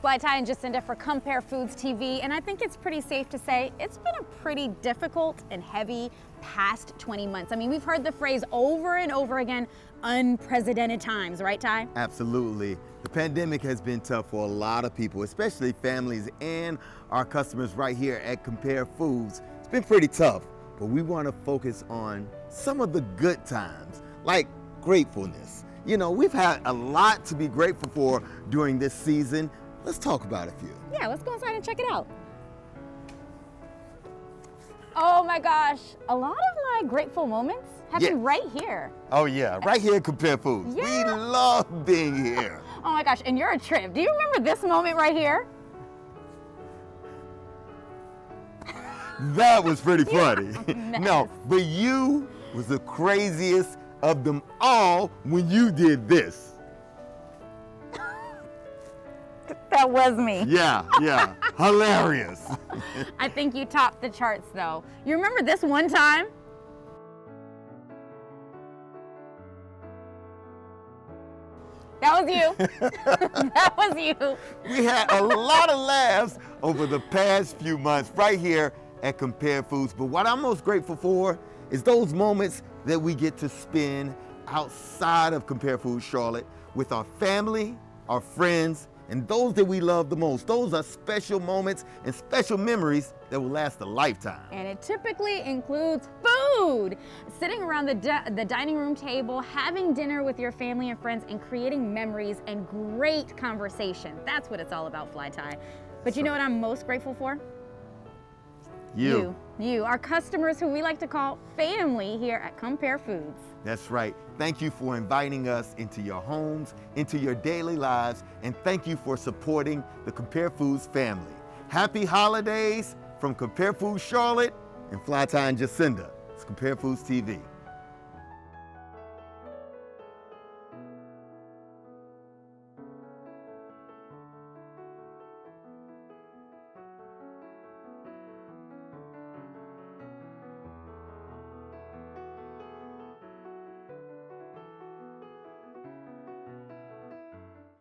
FlyTy and Jacinda for Compare Foods TV, and I think it's pretty safe to say it's been a pretty difficult and heavy past 20 months. I mean, we've heard the phrase over and over again, unprecedented times, right, Ty? Absolutely. The pandemic has been tough for a lot of people, especially families and our customers right here at Compare Foods. It's been pretty tough, but we want to focus on some of the good times, like gratefulness. You know, we've had a lot to be grateful for during this season. Let's talk about a few. Yeah, let's go inside and check it out. Oh my gosh, a lot of my grateful moments happen right here. Oh yeah, right here at Compare Foods. Yeah. We love being here. Oh my gosh, and you're a trip. Do you remember this moment right here? That was pretty funny. Yeah, No, but you was the craziest of them all when you did this. That was me. Yeah, hilarious. I think you topped the charts though. You remember this one time? That was you. That was you. We had a lot of laughs over the past few months right here at Compare Foods. But what I'm most grateful for is those moments that we get to spend outside of Compare Foods Charlotte with our family, our friends, and those that we love the most. Those are special moments and special memories that will last a lifetime. And it typically includes food. Sitting around the dining room table, having dinner with your family and friends, and creating memories and great conversation. That's what it's all about, FlyTy. But you know what I'm most grateful for? You, our customers who we like to call family here at Compare Foods. That's right. Thank you for inviting us into your homes, into your daily lives, and thank you for supporting the Compare Foods family. Happy holidays from Compare Foods Charlotte and FlyTy and Jacinda. It's Compare Foods TV.